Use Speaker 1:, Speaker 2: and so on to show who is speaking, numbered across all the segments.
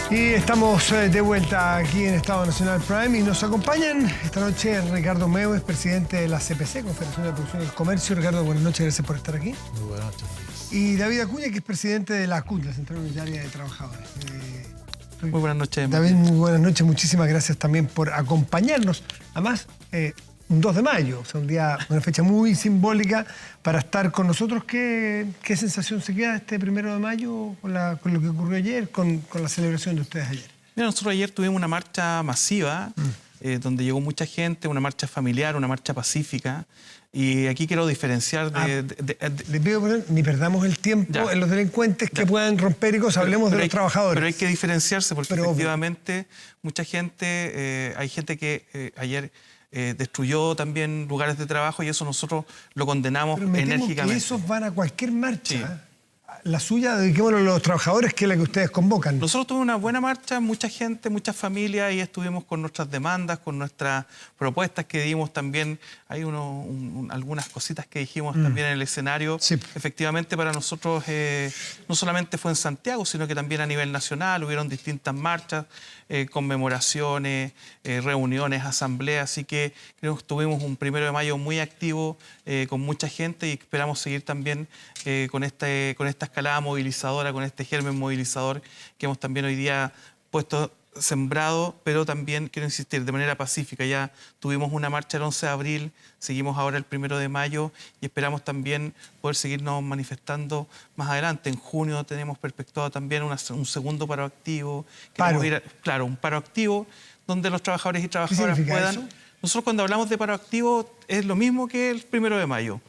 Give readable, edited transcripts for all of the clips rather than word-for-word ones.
Speaker 1: Y estamos de vuelta aquí en Estado Nacional Prime y nos acompañan esta noche Ricardo Meo, es presidente de la CPC, Confederación de Producción del Comercio. Ricardo, buenas noches, gracias por estar aquí.
Speaker 2: Muy buenas noches.
Speaker 1: Y David Acuña, que es presidente de la CUT, la Central Unitaria de Trabajadores.
Speaker 2: Muy buenas noches.
Speaker 1: David, muy buenas noches, muchísimas gracias también por acompañarnos. Además, un 2 de mayo, o sea, una fecha muy simbólica para estar con nosotros. ¿Qué sensación se queda este 1 de mayo con lo que ocurrió ayer, con la celebración de ustedes ayer?
Speaker 2: Mira, nosotros ayer tuvimos una marcha masiva, donde llegó mucha gente, una marcha familiar, una marcha pacífica. Y aquí quiero diferenciar
Speaker 1: Les pido perdón, ni perdamos el tiempo en los delincuentes que puedan romper y cosas, hablemos de los trabajadores.
Speaker 2: Pero hay que diferenciarse porque efectivamente mucha gente, hay gente que ayer destruyó también lugares de trabajo y eso nosotros lo condenamos enérgicamente.
Speaker 1: Que esos van a cualquier marcha. Sí. La suya, dediquémoslo a los trabajadores, que es la que ustedes convocan.
Speaker 2: Nosotros tuvimos una buena marcha, mucha gente, muchas familias, y estuvimos con nuestras demandas, con nuestras propuestas que dimos también. Hay algunas cositas que dijimos también en el escenario. Sí. Efectivamente, para nosotros no solamente fue en Santiago, sino que también a nivel nacional hubieron distintas marchas, conmemoraciones, reuniones, asambleas. Así que creo que tuvimos un 1 de mayo muy activo, con mucha gente, y esperamos seguir también con esta escalada movilizadora, con este germen movilizador que hemos también hoy día sembrado, pero también quiero insistir, de manera pacífica. Ya tuvimos una marcha el 11 de abril, seguimos ahora el 1 de mayo y esperamos también poder seguirnos manifestando más adelante. En junio tenemos perspectivado también un segundo paro activo. Claro, un paro activo donde los trabajadores y trabajadoras puedan... Eso? Nosotros cuando hablamos de paro activo es lo mismo que el 1 de mayo.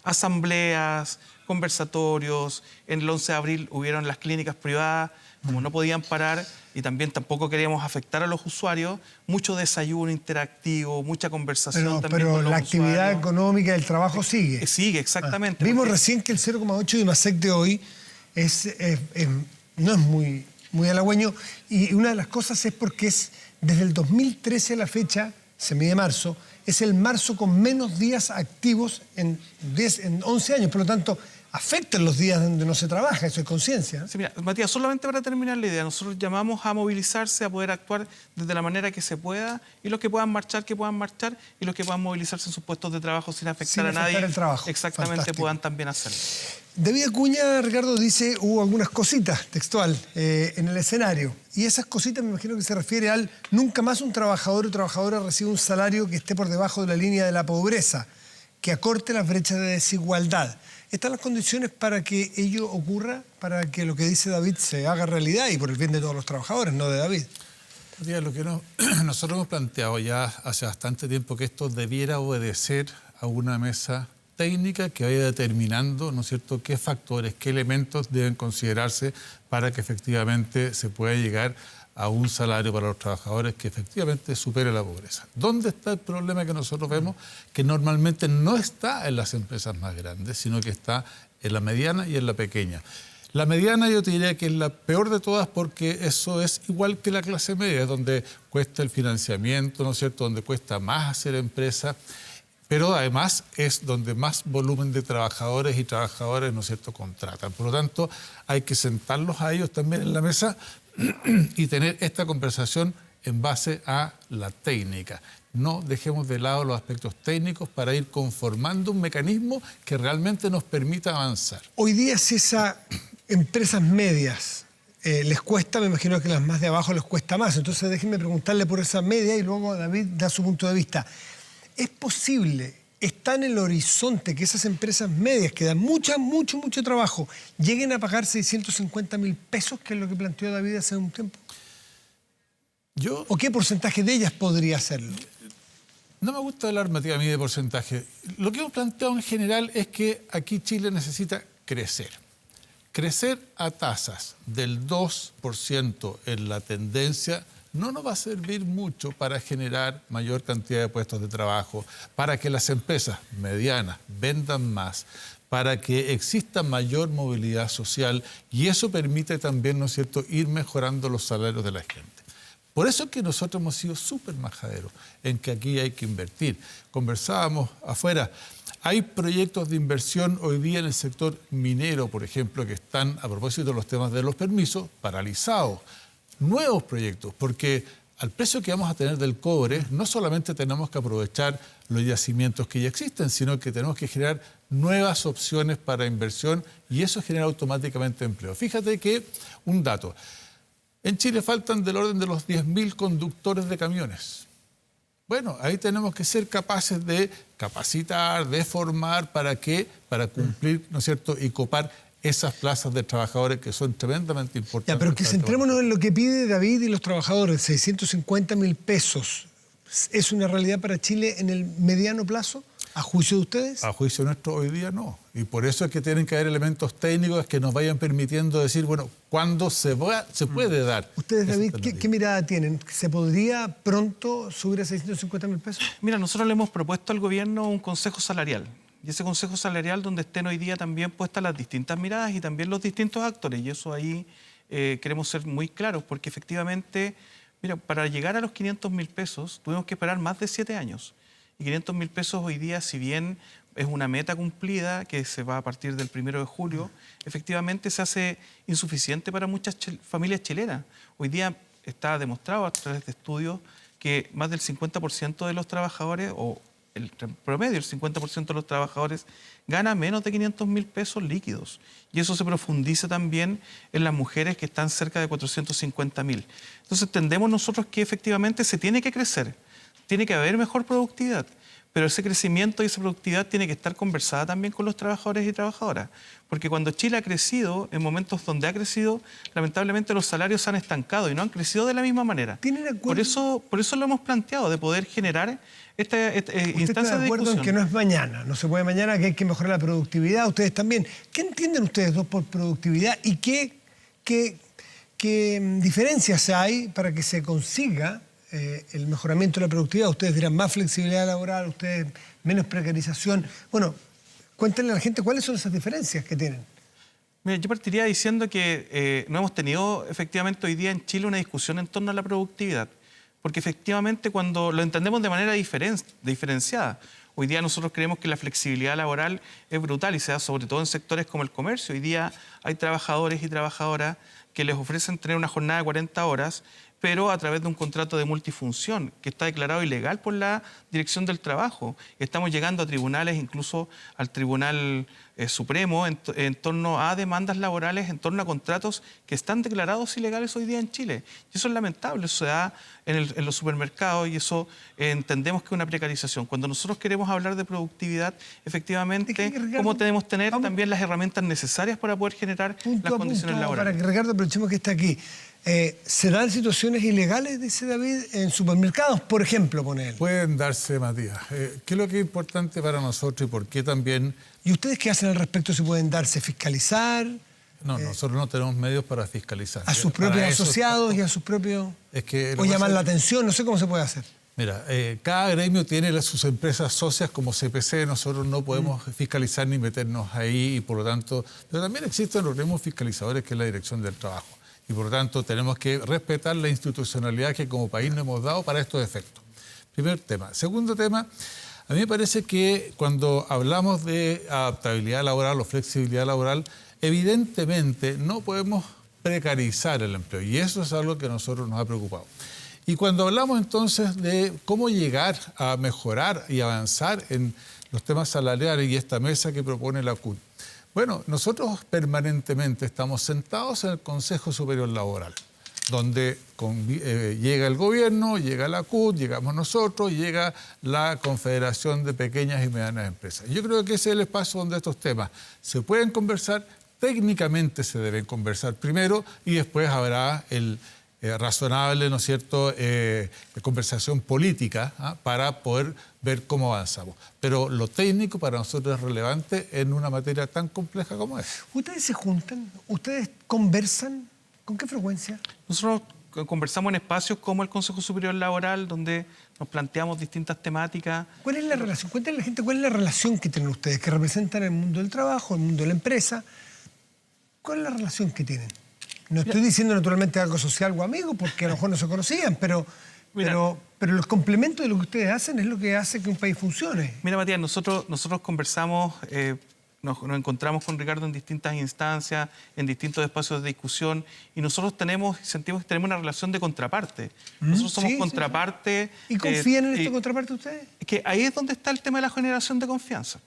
Speaker 2: Asambleas, conversatorios. En el 11 de abril hubieron las clínicas privadas, como no podían parar y tampoco queríamos afectar a los usuarios, mucho desayuno interactivo, mucha conversación también con los
Speaker 1: la actividad
Speaker 2: usuarios.
Speaker 1: Económica del trabajo sigue.
Speaker 2: Sigue, exactamente.
Speaker 1: Vimos recién que el 0,8 de IMASEC de hoy no es muy halagüeño, y una de las cosas es porque es desde el 2013 a la fecha, se mide marzo, es el marzo con menos días activos en 11 años, por lo tanto, afectan los días donde no se trabaja, eso es conciencia.
Speaker 2: Sí, mira, Matías, solamente para terminar la idea, nosotros llamamos a movilizarse, a poder actuar desde la manera que se pueda, y los que puedan marchar, y los que puedan movilizarse en sus puestos de trabajo sin afectar a nadie,
Speaker 1: el trabajo.
Speaker 2: Exactamente. Fantástico. Puedan también hacerlo.
Speaker 1: David Acuña, Ricardo, dice, hubo algunas cositas, textual, en el escenario, y esas cositas me imagino que se refiere al nunca más un trabajador o trabajadora recibe un salario que esté por debajo de la línea de la pobreza, que acorte las brechas de desigualdad. ¿Están las condiciones para que ello ocurra, para que lo que dice David se haga realidad y por el bien de todos los trabajadores, no de David?
Speaker 3: Lo que nosotros hemos planteado ya hace bastante tiempo, que esto debiera obedecer a una mesa técnica que vaya determinando, ¿no es cierto?, qué factores, qué elementos deben considerarse para que efectivamente se pueda llegar a un salario para los trabajadores que efectivamente supere la pobreza. ¿Dónde está el problema que nosotros vemos? Que normalmente no está en las empresas más grandes, sino que está en la mediana y en la pequeña. La mediana yo te diría que es la peor de todas, porque eso es igual que la clase media, es donde cuesta el financiamiento, ¿no es cierto?, donde cuesta más hacer empresa, pero además es donde más volumen de trabajadores y trabajadoras, ¿no es cierto?, contratan. Por lo tanto, hay que sentarlos a ellos también en la mesa y tener esta conversación en base a la técnica. No dejemos de lado los aspectos técnicos para ir conformando un mecanismo que realmente nos permita avanzar.
Speaker 1: Hoy día, si esas empresas medias les cuesta, me imagino que las más de abajo les cuesta más. Entonces déjenme preguntarle por esa media y luego David da su punto de vista. ¿Es posible, está en el horizonte, que esas empresas medias que dan mucho trabajo lleguen a pagar 650.000 pesos, que es lo que planteó David hace un tiempo? ¿O qué porcentaje de ellas podría hacerlo?
Speaker 3: No me gusta hablar, Matías, a mí de porcentaje. Lo que hemos planteado en general es que aquí Chile necesita crecer. Crecer a tasas del 2% en la tendencia no nos va a servir mucho para generar mayor cantidad de puestos de trabajo, para que las empresas medianas vendan más, para que exista mayor movilidad social, y eso permite también, ¿no es cierto?, ir mejorando los salarios de la gente. Por eso es que nosotros hemos sido súper majaderos en que aquí hay que invertir. Conversábamos afuera, hay proyectos de inversión hoy día en el sector minero, por ejemplo, que están, a propósito de los temas de los permisos, paralizados. nuevos proyectos, porque al precio que vamos a tener del cobre, no solamente tenemos que aprovechar los yacimientos que ya existen, sino que tenemos que generar nuevas opciones para inversión y eso genera automáticamente empleo. Fíjate que, un dato, en Chile faltan del orden de los 10.000 conductores de camiones. Bueno, ahí tenemos que ser capaces de capacitar, de formar, ¿para qué? Para cumplir, ¿no es cierto?, y copar esas plazas de trabajadores que son tremendamente importantes.
Speaker 1: Ya, pero que centrémonos en lo que pide David y los trabajadores, 650.000 pesos. ¿Es una realidad para Chile en el mediano plazo, a juicio de ustedes?
Speaker 3: A juicio nuestro hoy día no. Y por eso es que tienen que haber elementos técnicos que nos vayan permitiendo decir, bueno, ¿cuándo se puede dar?
Speaker 1: Ustedes, David, ¿qué mirada tienen? ¿Se podría pronto subir a 650.000 pesos?
Speaker 2: Mira, nosotros le hemos propuesto al gobierno un consejo salarial. Y ese consejo salarial donde estén hoy día también puestas las distintas miradas y también los distintos actores. Y eso ahí queremos ser muy claros, porque efectivamente, mira, para llegar a los 500.000 pesos tuvimos que esperar más de 7 años. Y 500.000 pesos hoy día, si bien es una meta cumplida que se va a partir del 1 de julio, efectivamente se hace insuficiente para muchas familias chilenas. Hoy día está demostrado a través de estudios que más del 50% de los trabajadores, o el promedio, el 50% de los trabajadores, gana menos de 500.000 pesos líquidos. Y eso se profundiza también en las mujeres que están cerca de 450.000. Entonces entendemos nosotros que efectivamente se tiene que crecer, tiene que haber mejor productividad, pero ese crecimiento y esa productividad tiene que estar conversada también con los trabajadores y trabajadoras. Porque cuando Chile ha crecido, en momentos donde ha crecido, lamentablemente los salarios se han estancado y no han crecido de la misma manera.
Speaker 1: ¿Tienen acuerdo?
Speaker 2: Por eso lo hemos planteado, de poder generar esta instancia de
Speaker 1: ¿Usted está de acuerdo en que no es mañana? No se puede mañana, que hay que mejorar la productividad. Ustedes también. ¿Qué entienden ustedes dos por productividad y qué diferencias hay para que se consiga el mejoramiento de la productividad? Ustedes dirán más flexibilidad laboral, ustedes menos precarización. Bueno, cuéntenle a la gente cuáles son esas diferencias que tienen.
Speaker 2: Mira, yo partiría diciendo que no hemos tenido efectivamente hoy día en Chile una discusión en torno a la productividad, porque efectivamente cuando lo entendemos de manera diferenciada, hoy día nosotros creemos que la flexibilidad laboral es brutal y se da sobre todo en sectores como el comercio. Hoy día hay trabajadores y trabajadoras que les ofrecen tener una jornada de 40 horas, pero a través de un contrato de multifunción que está declarado ilegal por la Dirección del Trabajo. Estamos llegando a tribunales, incluso al Tribunal Supremo, en torno a demandas laborales, en torno a contratos que están declarados ilegales hoy día en Chile. Y eso es lamentable, eso se da en los supermercados y eso entendemos que es una precarización. Cuando nosotros queremos hablar de productividad, efectivamente, ¿cómo tenemos que tener también las herramientas necesarias para poder generar las condiciones laborales?
Speaker 1: Para que Ricardo, aprovechemos que está aquí. ¿Se dan situaciones ilegales, dice David, en supermercados, por ejemplo, pone él?
Speaker 3: Pueden darse, Matías. ¿Qué es lo que es importante para nosotros y por qué también?
Speaker 1: ¿Y ustedes qué hacen al respecto? ¿Se pueden darse? ¿Fiscalizar?
Speaker 3: No, nosotros no tenemos medios para fiscalizar.
Speaker 1: ¿A sus propios asociados y a sus propios...? O llamar la atención, no sé cómo se puede hacer.
Speaker 3: Mira, cada gremio tiene sus empresas socias como CPC, nosotros no podemos fiscalizar ni meternos ahí y por lo tanto... Pero también existen los gremios fiscalizadores que es la Dirección del Trabajo. Y por lo tanto tenemos que respetar la institucionalidad que como país nos hemos dado para estos efectos. Primer tema. Segundo tema, a mí me parece que cuando hablamos de adaptabilidad laboral o flexibilidad laboral, evidentemente no podemos precarizar el empleo y eso es algo que a nosotros nos ha preocupado. Y cuando hablamos entonces de cómo llegar a mejorar y avanzar en los temas salariales y esta mesa que propone la CUT, bueno, nosotros permanentemente estamos sentados en el Consejo Superior Laboral, donde llega el gobierno, llega la CUT, llegamos nosotros, llega la Confederación de Pequeñas y Medianas Empresas. Yo creo que ese es el espacio donde estos temas se pueden conversar, técnicamente se deben conversar primero y después habrá el razonable, ¿no es cierto?, conversación política para poder ver cómo avanzamos. Pero lo técnico para nosotros es relevante en una materia tan compleja como es.
Speaker 1: ¿Ustedes se juntan? ¿Ustedes conversan? ¿Con qué frecuencia?
Speaker 2: Nosotros conversamos en espacios como el Consejo Superior Laboral, donde nos planteamos distintas temáticas.
Speaker 1: ¿Cuál es la relación? Cuéntenle a la gente cuál es la relación que tienen ustedes, que representan el mundo del trabajo, el mundo de la empresa. ¿Cuál es la relación que tienen? No estoy diciendo naturalmente algo social o amigo, porque a lo mejor no se conocían, pero el complemento de lo que ustedes hacen es lo que hace que un país funcione.
Speaker 2: Mira, Matías, nosotros conversamos nos encontramos con Ricardo en distintas instancias, en distintos espacios de discusión, y nosotros sentimos que tenemos una relación de contraparte. Nosotros somos contraparte.
Speaker 1: ¿Y confían en esta contraparte ustedes?
Speaker 2: Que ahí es donde está el tema de la generación de confianza.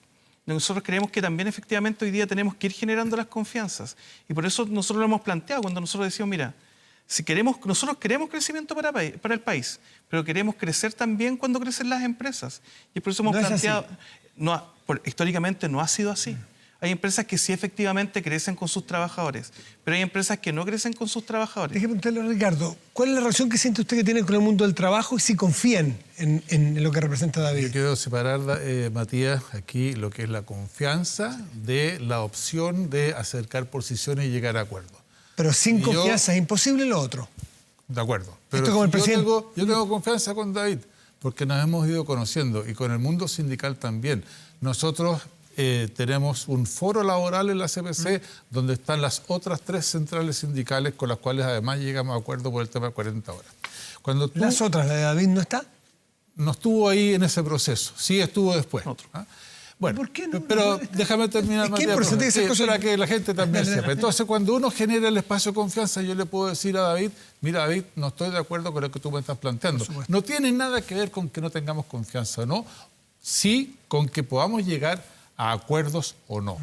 Speaker 2: Nosotros creemos que también efectivamente hoy día tenemos que ir generando las confianzas. Y por eso nosotros lo hemos planteado cuando nosotros decimos, mira, nosotros queremos crecimiento para el país, pero queremos crecer también cuando crecen las empresas. Y por eso hemos planteado... históricamente no ha sido así. Hay empresas que sí efectivamente crecen con sus trabajadores, pero hay empresas que no crecen con sus trabajadores.
Speaker 1: Déjeme preguntarle a Ricardo, ¿cuál es la relación que siente usted que tiene con el mundo del trabajo y si confían en lo que representa David?
Speaker 3: Yo quiero separar, Matías, aquí lo que es la confianza de la opción de acercar posiciones y llegar a acuerdos.
Speaker 1: Pero sin confianza es imposible lo otro.
Speaker 3: De acuerdo. Pero
Speaker 1: Esto como el presidente.
Speaker 3: Yo tengo confianza con David, porque nos hemos ido conociendo, y con el mundo sindical también. Nosotros tenemos un foro laboral en la CPC donde están las otras 3 centrales sindicales con las cuales además llegamos a acuerdo por el tema de 40 horas.
Speaker 1: ¿Las otras, la de David, no está?
Speaker 3: No estuvo ahí en ese proceso, sí estuvo después. ¿Ah? Bueno,
Speaker 1: ¿por qué no?
Speaker 3: Pero déjame terminar, Matías, para que la gente también sepa. Entonces, cuando uno genera el espacio de confianza, yo le puedo decir a David, mira, David, no estoy de acuerdo con lo que tú me estás planteando. No tiene nada que ver con que no tengamos confianza o no, sí con que podamos llegar a acuerdos o no.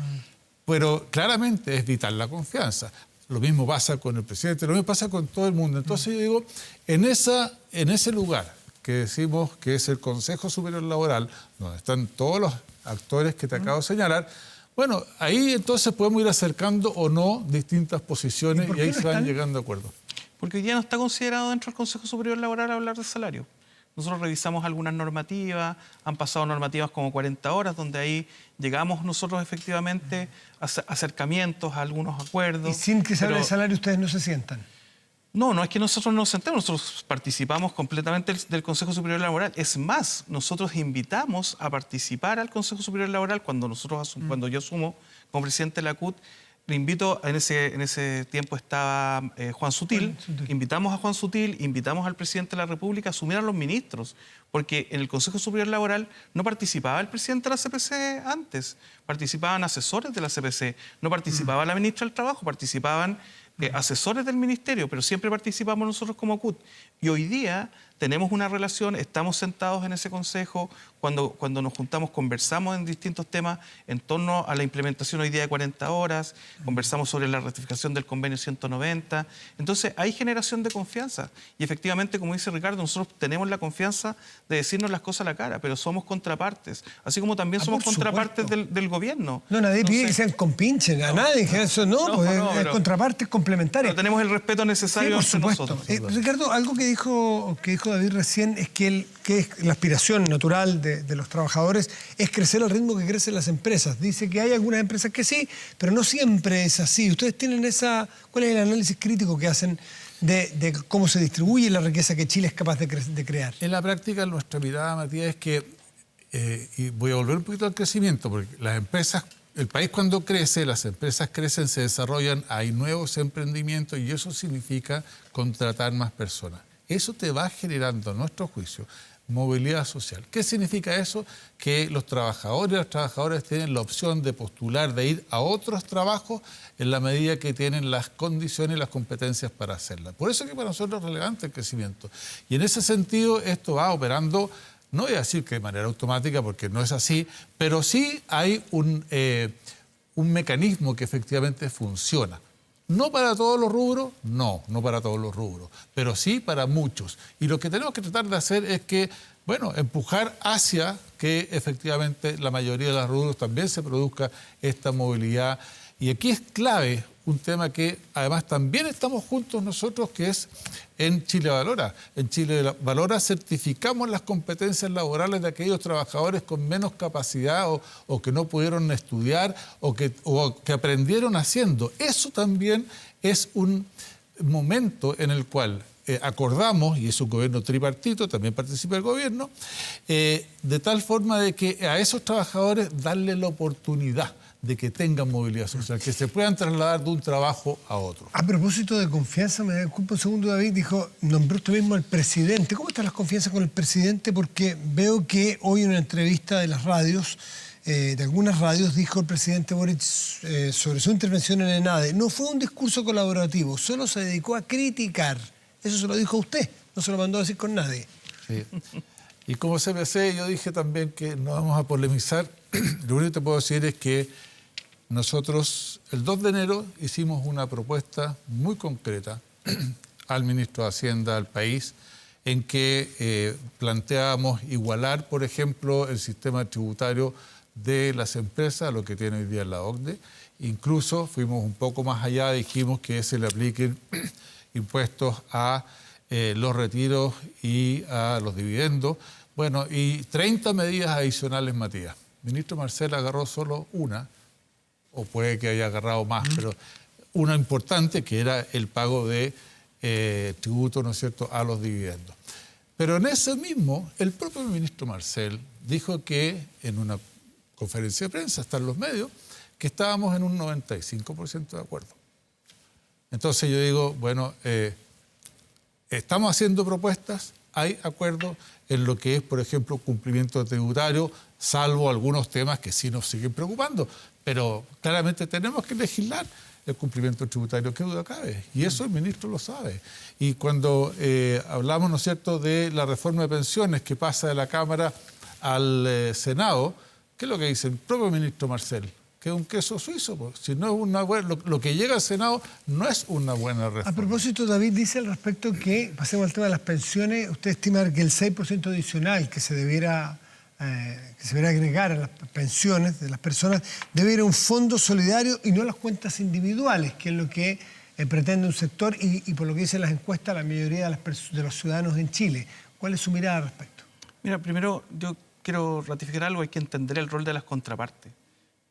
Speaker 3: Pero claramente es vital la confianza. Lo mismo pasa con el presidente, lo mismo pasa con todo el mundo. Entonces yo digo, en ese lugar que decimos que es el Consejo Superior Laboral, donde están todos los actores que te acabo de señalar, bueno, ahí entonces podemos ir acercando o no distintas posiciones y ahí se van llegando a acuerdos.
Speaker 2: Porque hoy día no está considerado dentro del Consejo Superior Laboral hablar de salario. Nosotros revisamos algunas normativas, han pasado normativas como 40 horas, donde ahí llegamos nosotros efectivamente a acercamientos, a algunos acuerdos.
Speaker 1: ¿Y sin que se hable de salario ustedes no se sientan?
Speaker 2: No es que nosotros nos sentemos, nosotros participamos completamente del Consejo Superior Laboral. Es más, nosotros invitamos a participar al Consejo Superior Laboral cuando yo asumo como presidente de la CUT. Le invito, en ese tiempo estaba Juan Sutil, invitamos a Juan Sutil, invitamos al presidente de la República a asumir a los ministros, porque en el Consejo Superior Laboral no participaba el presidente de la CPC antes, participaban asesores de la CPC, no participaba la ministra del Trabajo, participaban asesores del ministerio, pero siempre participamos nosotros como CUT. Y hoy día tenemos una relación, estamos sentados en ese consejo, cuando nos juntamos conversamos en distintos temas en torno a la implementación hoy día de 40 horas, conversamos sobre la ratificación del convenio 190. Entonces hay generación de confianza y efectivamente, como dice Ricardo, nosotros tenemos la confianza de decirnos las cosas a la cara, pero somos contrapartes, así como también somos contrapartes del gobierno.
Speaker 1: No, nadie pide que sean compinchen, a nadie, eso no, es contrapartes complementarias.
Speaker 2: Pero tenemos el respeto necesario entre nosotros.
Speaker 1: Ricardo, algo que dijo David recién es que la aspiración natural de los trabajadores es crecer al ritmo que crecen las empresas. Dice que hay algunas empresas que sí, pero no siempre es así. ¿Ustedes tienen cuál es el análisis crítico que hacen de cómo se distribuye la riqueza que Chile es capaz de crear?
Speaker 3: En la práctica, nuestra mirada, Matías, es que, y voy a volver un poquito al crecimiento, porque las empresas, el país cuando crece, las empresas crecen, se desarrollan, hay nuevos emprendimientos y eso significa contratar más personas. Eso te va generando, a nuestro juicio, movilidad social. ¿Qué significa eso? Que los trabajadores y las trabajadoras tienen la opción de postular, de ir a otros trabajos en la medida que tienen las condiciones y las competencias para hacerla. Por eso es que para nosotros es relevante el crecimiento. Y en ese sentido esto va operando, no voy a decir que de manera automática porque no es así, pero sí hay un mecanismo que efectivamente funciona. No para todos los rubros, no para todos los rubros, pero sí para muchos. Y lo que tenemos que tratar de hacer es que, empujar hacia que efectivamente la mayoría de los rubros también se produzca esta movilidad. Y aquí es clave un tema que además también estamos juntos nosotros, que es en Chile Valora. En Chile Valora certificamos las competencias laborales de aquellos trabajadores con menos capacidad o que no pudieron estudiar o que aprendieron haciendo. Eso también es un momento en el cual acordamos, y es un gobierno tripartito, también participa el gobierno, de tal forma de que a esos trabajadores darle la oportunidad de que tengan movilidad social, que se puedan trasladar de un trabajo a otro.
Speaker 1: A propósito de confianza, me disculpo un segundo, David, nombró usted mismo al presidente. ¿Cómo están las confianzas con el presidente? Porque veo que hoy en una entrevista de las radios de algunas radios dijo el presidente Boric sobre su intervención en ENADE, no fue un discurso colaborativo, solo se dedicó a criticar. Eso se lo dijo a usted, no se lo mandó a decir con nadie.
Speaker 3: Sí. Y como CPC yo dije también que no vamos a polemizar. Lo único que te puedo decir es que nosotros el 2 de enero hicimos una propuesta muy concreta al ministro de Hacienda, al país, en que planteábamos igualar, por ejemplo, el sistema tributario de las empresas a lo que tiene hoy día la OCDE. Incluso fuimos un poco más allá, dijimos que se le apliquen impuestos a los retiros y a los dividendos. Bueno, y 30 medidas adicionales, Matías. El ministro Marcel agarró solo una, o puede que haya agarrado más, pero una importante, que era el pago de tributo, ¿no es cierto?, a los dividendos. Pero en ese mismo, el propio ministro Marcel dijo que en una conferencia de prensa, está en los medios, que estábamos en un 95% de acuerdo. Entonces yo digo, bueno, estamos haciendo propuestas, hay acuerdo en lo que es, por ejemplo, cumplimiento tributario, salvo algunos temas que sí nos siguen preocupando, pero claramente tenemos que legislar el cumplimiento tributario, qué duda cabe, y eso el ministro lo sabe. Y cuando hablamos, ¿no es cierto?, de la reforma de pensiones que pasa de la Cámara al Senado, ¿qué es lo que dice el propio ministro Marcel? Que es un queso suizo, pues. Si no es una buena, lo que llega al Senado no es una buena reforma.
Speaker 1: A propósito, David dice al respecto que, pasemos al tema de las pensiones, usted estima que el 6% adicional que se debiera agregar a las pensiones de las personas debe ir a un fondo solidario y no a las cuentas individuales, que es lo que pretende un sector y por lo que dicen las encuestas, la mayoría de los ciudadanos en Chile. ¿Cuál es su mirada al respecto?
Speaker 2: Mira, primero yo quiero ratificar algo, hay que entender el rol de las contrapartes.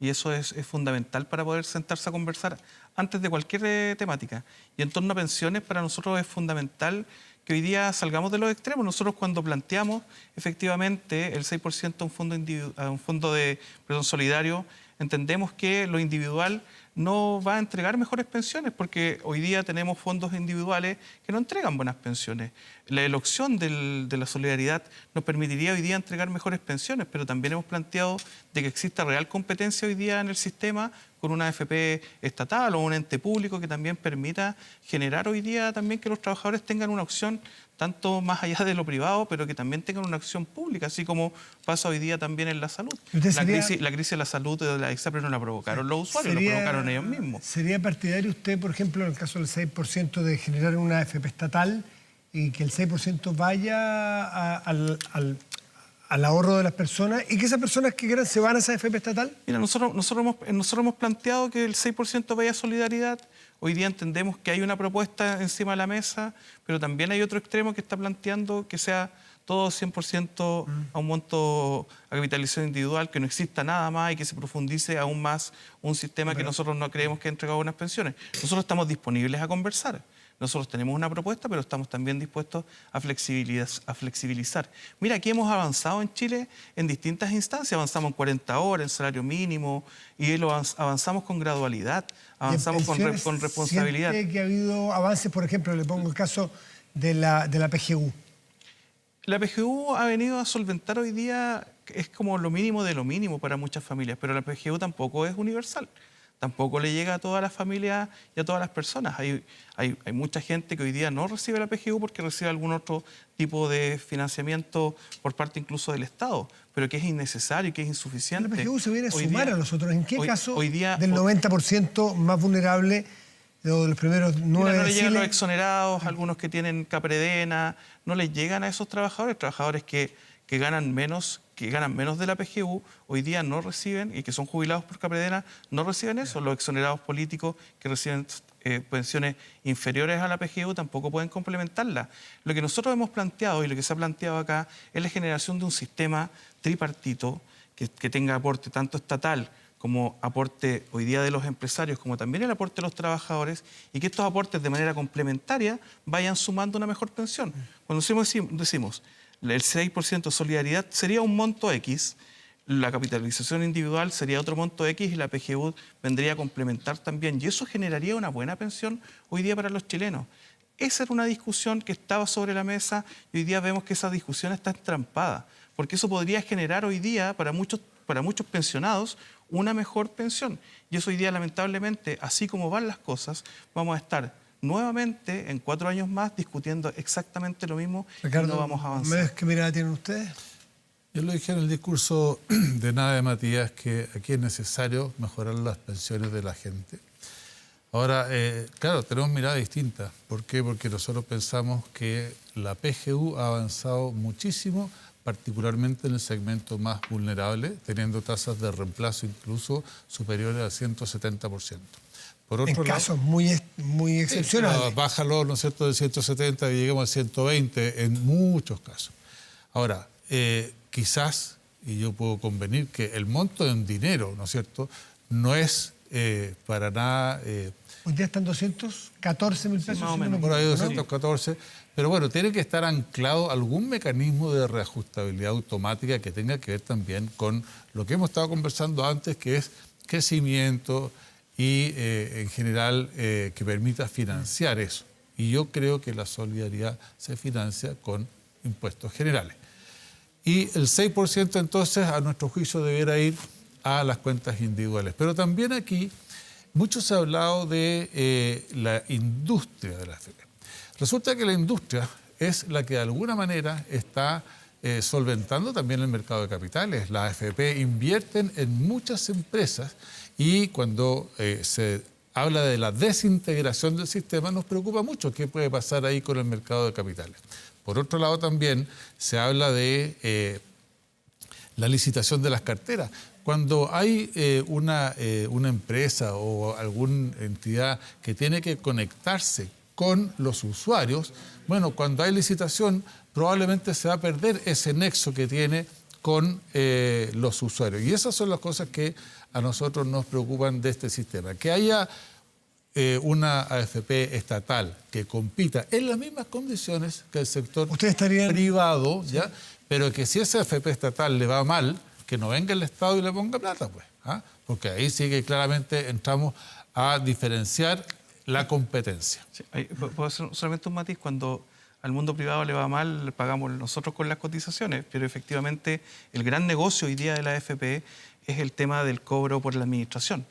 Speaker 2: Y eso es fundamental para poder sentarse a conversar antes de cualquier temática. Y en torno a pensiones, para nosotros es fundamental que hoy día salgamos de los extremos. Nosotros cuando planteamos efectivamente el 6% a un fondo de solidario, entendemos que lo individual no va a entregar mejores pensiones, porque hoy día tenemos fondos individuales que no entregan buenas pensiones. La elección de la solidaridad nos permitiría hoy día entregar mejores pensiones, pero también hemos planteado de que exista real competencia hoy día en el sistema con una AFP estatal o un ente público que también permita generar hoy día también que los trabajadores tengan una opción tanto más allá de lo privado, pero que también tengan una acción pública, así como pasa hoy día también en la salud. La crisis de la salud de la ISAPRE no la provocaron los usuarios, la provocaron ellos mismos.
Speaker 1: ¿Sería partidario usted, por ejemplo, en el caso del 6%, de generar una AFP estatal y que el 6% vaya al ahorro de las personas y que esas personas que quieran se van a esa AFP estatal?
Speaker 2: Mira, nosotros hemos planteado que el 6% vaya a solidaridad. Hoy día entendemos que hay una propuesta encima de la mesa, pero también hay otro extremo que está planteando que sea todo 100% a un monto a capitalización individual, que no exista nada más y que se profundice aún más un sistema que nosotros no creemos que ha entregado buenas pensiones. Nosotros estamos disponibles a conversar. Nosotros tenemos una propuesta, pero estamos también dispuestos a flexibilizar. Mira, aquí hemos avanzado en Chile en distintas instancias. Avanzamos en 40 horas, en salario mínimo, y lo avanzamos con gradualidad, avanzamos con responsabilidad.
Speaker 1: ¿Siente que ha habido avances? Por ejemplo, le pongo el caso de la PGU.
Speaker 2: La PGU ha venido a solventar hoy día, es como lo mínimo de lo mínimo para muchas familias, pero la PGU tampoco es universal. Tampoco le llega a todas las familias y a todas las personas. Hay mucha gente que hoy día no recibe la PGU porque recibe algún otro tipo de financiamiento por parte incluso del Estado, pero que es innecesario y que es insuficiente.
Speaker 1: La PGU se viene a sumar a los otros. ¿En qué caso
Speaker 2: hoy día,
Speaker 1: del 90% más vulnerable, de los primeros 9
Speaker 2: no le llegan
Speaker 1: deciles?
Speaker 2: los exonerados, algunos que tienen Capredena, no les llegan a esos trabajadores que ganan menos de la PGU, hoy día no reciben, y que son jubilados por Capredena, no reciben eso. Los exonerados políticos que reciben pensiones inferiores a la PGU tampoco pueden complementarla. Lo que nosotros hemos planteado y lo que se ha planteado acá es la generación de un sistema tripartito que tenga aporte tanto estatal como aporte hoy día de los empresarios, como también el aporte de los trabajadores, y que estos aportes de manera complementaria vayan sumando una mejor pensión. Cuando decimos el 6% de solidaridad sería un monto X, la capitalización individual sería otro monto X y la PGU vendría a complementar también. Y eso generaría una buena pensión hoy día para los chilenos. Esa era una discusión que estaba sobre la mesa y hoy día vemos que esa discusión está entrampada, porque eso podría generar hoy día para muchos para muchos pensionados una mejor pensión. Y eso hoy día, lamentablemente, así como van las cosas, vamos a estar nuevamente en 4 años más discutiendo exactamente lo mismo.
Speaker 1: Ricardo,
Speaker 2: y no vamos a avanzar.
Speaker 1: ¿qué mirada tienen ustedes?
Speaker 3: Yo lo dije en el discurso de Nada de Matías, que aquí es necesario mejorar las pensiones de la gente. Ahora, claro, tenemos mirada distinta. ¿Por qué? Porque nosotros pensamos que la PGU ha avanzado muchísimo, particularmente en el segmento más vulnerable, teniendo tasas de reemplazo incluso superiores al 170%. Por otro
Speaker 1: en
Speaker 3: lado,
Speaker 1: casos muy excepcionales.
Speaker 3: Bájalo, ¿no es cierto?, de 170 y lleguemos a 120 en muchos casos. Ahora, quizás, y yo puedo convenir que el monto en dinero, ¿no es cierto?, no es para nada...
Speaker 1: Hoy día están 214 mil pesos.
Speaker 2: Más o menos.
Speaker 3: Por ahí 214, pero bueno, tiene que estar anclado algún mecanismo de reajustabilidad automática que tenga que ver también con lo que hemos estado conversando antes, que es crecimiento y en general que permita financiar eso. Y yo creo que la solidaridad se financia con impuestos generales. Y el 6% entonces, a nuestro juicio, debiera ir a las cuentas individuales. Pero también aquí mucho se ha hablado de la industria de la AFP. Resulta que la industria es la que de alguna manera está solventando también el mercado de capitales. Las AFP invierten en muchas empresas y cuando se habla de la desintegración del sistema nos preocupa mucho qué puede pasar ahí con el mercado de capitales. Por otro lado también se habla de la licitación de las carteras. Cuando hay una empresa o alguna entidad que tiene que conectarse con los usuarios, bueno, cuando hay licitación probablemente se va a perder ese nexo que tiene con los usuarios. Y esas son las cosas que a nosotros nos preocupan de este sistema. Que haya una AFP estatal que compita en las mismas condiciones que el sector privado, ¿ya? Pero que si esa AFP estatal le va mal, que no venga el Estado y le ponga plata, pues, ¿ah? Porque ahí sí que claramente entramos a diferenciar la competencia.
Speaker 2: Sí, puedo hacer solamente un matiz. Cuando al mundo privado le va mal, pagamos nosotros con las cotizaciones, pero efectivamente el gran negocio hoy día de la AFP es el tema del cobro por la administración.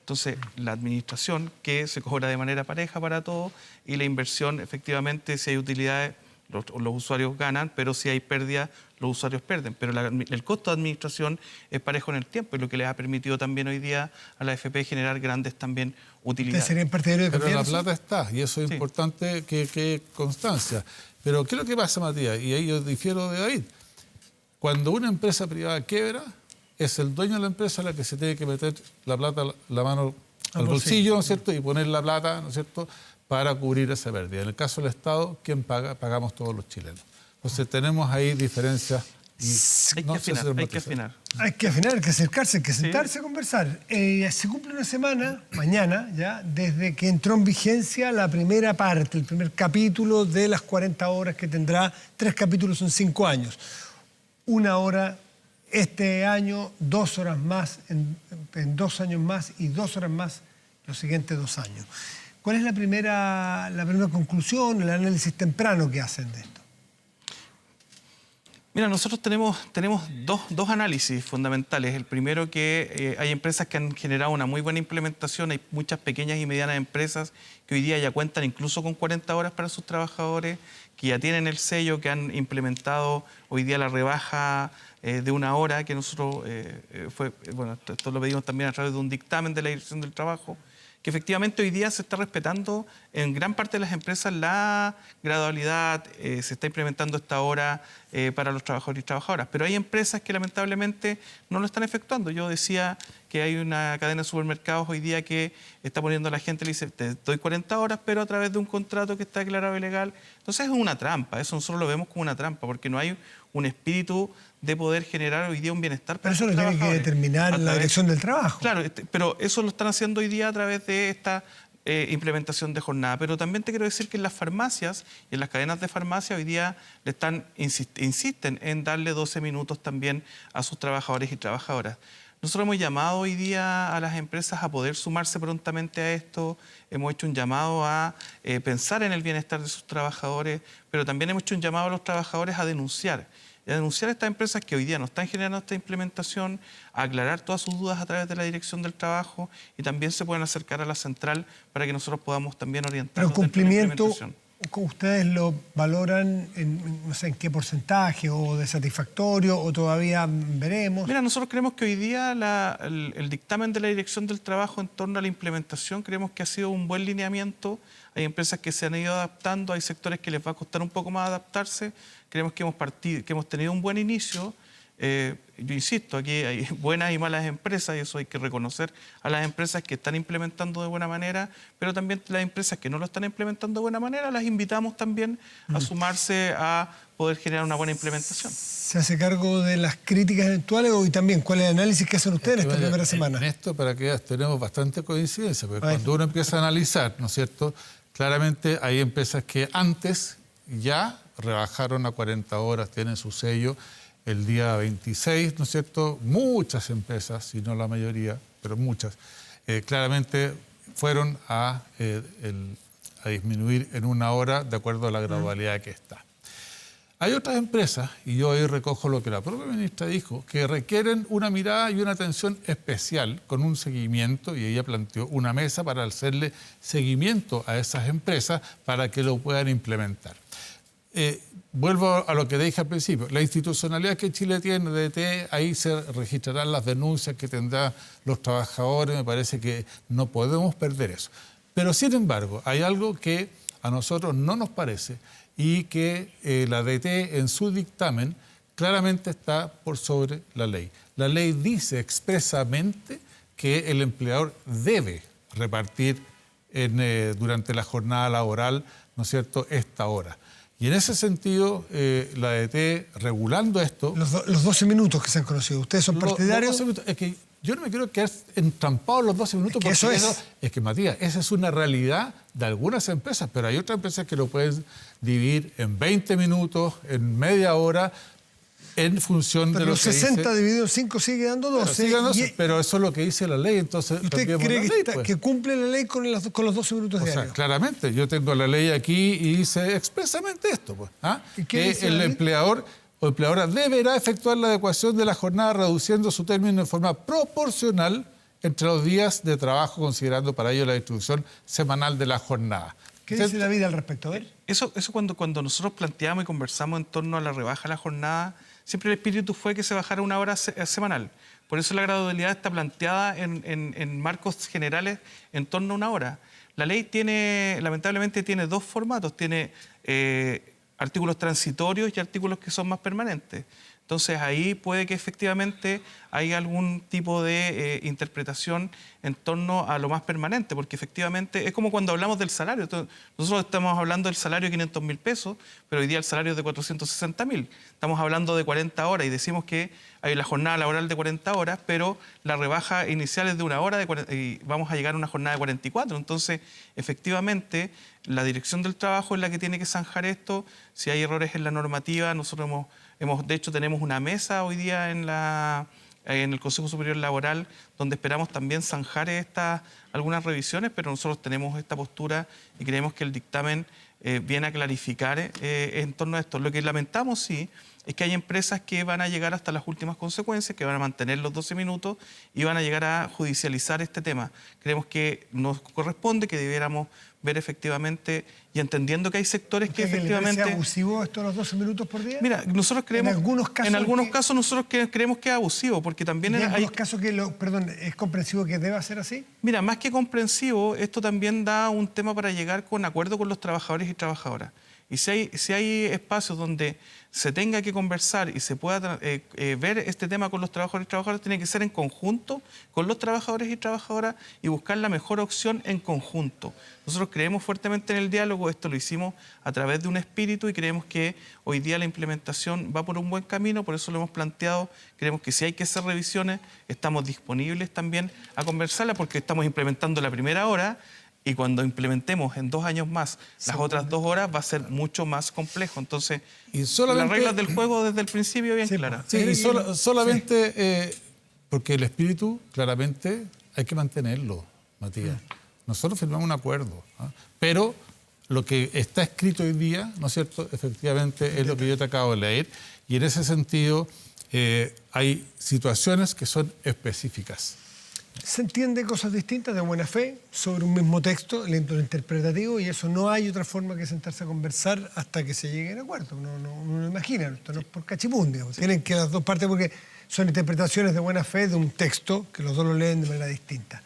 Speaker 2: Entonces, la administración que se cobra de manera pareja para todos y la inversión, efectivamente, si hay utilidades, los usuarios ganan, pero si hay pérdida, los usuarios pierden. Pero el costo de administración es parejo en el tiempo y lo que les ha permitido también hoy día a la AFP generar grandes también utilidades.
Speaker 1: ¿Serían partidarios de
Speaker 3: Pero la plata está y eso es importante que constancia. Pero ¿qué es lo que pasa, Matías? Y ahí yo difiero de David. Cuando una empresa privada quiebra, es el dueño de la empresa la que se tiene que meter la plata, la mano al bolsillo, ¿no es cierto? Y poner la plata, ¿no es cierto?, para cubrir esa pérdida. En el caso del Estado, ¿quién paga? Pagamos todos los chilenos. Entonces tenemos ahí diferencias.
Speaker 2: Hay que afinar.
Speaker 1: Hay que afinar, hay que acercarse, hay que sentarse a conversar. Se cumple una semana, mañana ya, desde que entró en vigencia la primera parte, el primer capítulo de las 40 horas que tendrá. 3 capítulos en 5 años. 1 hora este año, 2 horas más en 2 años más y 2 horas más los siguientes 2 años. ¿Cuál es la primera conclusión, el análisis temprano que hacen de esto?
Speaker 2: Mira, nosotros tenemos dos análisis fundamentales. El primero, que hay empresas que han generado una muy buena implementación. Hay muchas pequeñas y medianas empresas que hoy día ya cuentan incluso con 40 horas para sus trabajadores, que ya tienen el sello, que han implementado hoy día la rebaja de 1 hora, que nosotros, esto lo pedimos también a través de un dictamen de la Dirección del Trabajo, que efectivamente hoy día se está respetando en gran parte de las empresas la gradualidad, se está implementando esta hora para los trabajadores y trabajadoras. Pero hay empresas que lamentablemente no lo están efectuando. Yo decía que hay una cadena de supermercados hoy día que está poniendo a la gente, le dice, te doy 40 horas, pero a través de un contrato que está declarado ilegal. Entonces es una trampa, eso nosotros lo vemos como una trampa, porque no hay un espíritu de poder generar hoy día un bienestar para los trabajadores.
Speaker 1: Pero eso lo tiene que determinar la Dirección del Trabajo.
Speaker 2: Claro, pero eso lo están haciendo hoy día a través de esta implementación de jornada. Pero también te quiero decir que en las farmacias y en las cadenas de farmacia hoy día insisten en darle 12 minutos también a sus trabajadores y trabajadoras. Nosotros hemos llamado hoy día a las empresas a poder sumarse prontamente a esto, hemos hecho un llamado a pensar en el bienestar de sus trabajadores, pero también hemos hecho un llamado a los trabajadores a denunciar. y a denunciar a estas empresas que hoy día no están generando esta implementación, a aclarar todas sus dudas a través de la Dirección del Trabajo y también se pueden acercar a la central para que nosotros podamos también orientarnos.
Speaker 1: Pero el cumplimiento, ¿ustedes lo valoran no sé en qué porcentaje o de satisfactorio o todavía veremos?
Speaker 2: Mira, nosotros creemos que hoy día el dictamen de la Dirección del Trabajo en torno a la implementación creemos que ha sido un buen lineamiento. Hay empresas que se han ido adaptando, hay sectores que les va a costar un poco más adaptarse. Creemos que hemos tenido un buen inicio. Yo insisto, aquí hay buenas y malas empresas y eso hay que reconocer a las empresas que están implementando de buena manera, pero también las empresas que no lo están implementando de buena manera, las invitamos también a sumarse a poder generar una buena implementación.
Speaker 1: ¿Se hace cargo de las críticas eventuales y también cuál es el análisis que hacen ustedes esta primera semana?
Speaker 3: En esto, para que veas, tenemos bastante coincidencia, porque cuando uno empieza a analizar, ¿no es cierto?, claramente hay empresas que antes ya rebajaron a 40 horas, tienen su sello. El día 26, ¿no es cierto?, muchas empresas, si no la mayoría, pero muchas, claramente fueron a disminuir en 1 hora de acuerdo a la gradualidad que está. Hay otras empresas, y yo ahí recojo lo que la propia ministra dijo, que requieren una mirada y una atención especial con un seguimiento, y ella planteó una mesa para hacerle seguimiento a esas empresas para que lo puedan implementar. Vuelvo a lo que dije al principio, la institucionalidad que Chile tiene de DT, ahí se registrarán las denuncias que tendrán los trabajadores, me parece que no podemos perder eso. Pero sin embargo, hay algo que a nosotros no nos parece y que la DT en su dictamen claramente está por sobre la ley. La ley dice expresamente que el empleador debe repartir durante la jornada laboral, ¿no es cierto?, esta hora. Y en ese sentido, la DT, regulando esto...
Speaker 1: Los 12 minutos que se han conocido, ¿ustedes son partidarios?
Speaker 3: Es que yo no me quiero quedar entrampado en los 12 minutos, porque eso es que, Matías, esa es una realidad de algunas empresas, pero hay otras empresas que lo pueden dividir en 20 minutos, en media hora, en función de lo que dice...
Speaker 1: Pero los 60 dividido en 5 sigue dando 12.
Speaker 3: Pero eso es lo que dice la ley, entonces...
Speaker 1: ¿Usted cree que cumple la ley con los 12 minutos diarios?
Speaker 3: O sea, claramente, yo tengo la ley aquí y dice expresamente esto, pues, que el empleador o empleadora deberá efectuar la adecuación de la jornada reduciendo su término de forma proporcional entre los días de trabajo, considerando para ello la distribución semanal de la jornada.
Speaker 1: ¿Qué dice David al respecto? A ver.
Speaker 2: Eso cuando nosotros planteamos y conversamos en torno a la rebaja de la jornada, siempre el espíritu fue que se bajara 1 hora semanal. Por eso la gradualidad está planteada en marcos generales en torno a 1 hora. La ley lamentablemente tiene 2 formatos. Tiene artículos transitorios y artículos que son más permanentes. Entonces ahí puede que efectivamente haya algún tipo de interpretación en torno a lo más permanente, porque efectivamente es como cuando hablamos del salario. Entonces, nosotros estamos hablando del salario de 500.000 pesos, pero hoy día el salario es de 460.000. Estamos hablando de 40 horas y decimos que hay la jornada laboral de 40 horas, pero la rebaja inicial es de 1 hora y vamos a llegar a una jornada de 44. Entonces, efectivamente, la Dirección del Trabajo es la que tiene que zanjar esto. Si hay errores en la normativa, nosotros de hecho, tenemos una mesa hoy día en el Consejo Superior Laboral donde esperamos también zanjar algunas revisiones, pero nosotros tenemos esta postura y creemos que el dictamen viene a clarificar en torno a esto. Lo que lamentamos, sí, es que hay empresas que van a llegar hasta las últimas consecuencias, que van a mantener los 12 minutos y van a llegar a judicializar este tema. Creemos que nos corresponde, que debiéramos ver efectivamente y entendiendo que hay sectores que efectivamente...
Speaker 1: ¿Es abusivo esto de los 12 minutos por día?
Speaker 2: Mira, nosotros creemos...
Speaker 1: En algunos
Speaker 2: casos nosotros creemos que es abusivo, porque también
Speaker 1: hay...
Speaker 2: ¿En
Speaker 1: algunos casos es comprensivo que deba ser así?
Speaker 2: Mira, más que comprensivo, esto también da un tema para llegar con acuerdo con los trabajadores y trabajadoras. Y si hay espacios donde se tenga que conversar y se pueda ver este tema con los trabajadores y trabajadoras, tiene que ser en conjunto con los trabajadores y trabajadoras y buscar la mejor opción en conjunto. Nosotros creemos fuertemente en el diálogo, esto lo hicimos a través de un espíritu y creemos que hoy día la implementación va por un buen camino, por eso lo hemos planteado. Creemos que si hay que hacer revisiones, estamos disponibles también a conversarla porque estamos implementando la primera hora. Y cuando implementemos en 2 años más las otras 2 horas va a ser mucho más complejo. Entonces, las reglas del juego desde el principio bien claras.
Speaker 3: Sí, y solamente porque el espíritu claramente hay que mantenerlo, Matías. Nosotros firmamos un acuerdo, pero lo que está escrito hoy día, ¿no es cierto?, efectivamente es lo que yo te acabo de leer, y en ese sentido hay situaciones que son específicas.
Speaker 1: Se entiende cosas distintas de buena fe sobre un mismo texto, lo interpretativo, y eso no hay otra forma que sentarse a conversar hasta que se llegue a acuerdo. No lo imaginan, esto no es por cachipundia. Tienen que las dos partes, porque son interpretaciones de buena fe de un texto que los dos lo leen de manera distinta.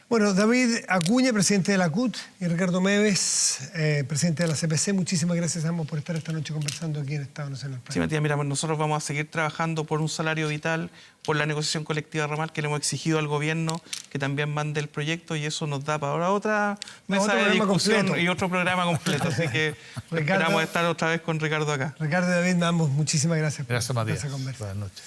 Speaker 1: Bueno, David Acuña, presidente de la CUT, y Ricardo Meves, presidente de la CPC, muchísimas gracias a ambos por estar esta noche conversando aquí en Estado Nacional.
Speaker 2: Sí, Matías, mira, nosotros vamos a seguir trabajando por un salario vital, por la negociación colectiva ramal, que le hemos exigido al gobierno que también mande el proyecto, y eso nos da para ahora otra mesa de discusión completo. Y otro programa completo. Así que esperamos estar otra vez con Ricardo acá.
Speaker 1: Ricardo y David, ambos, muchísimas gracias.
Speaker 3: Gracias, Matías.
Speaker 1: Esa conversa.
Speaker 3: Buenas noches.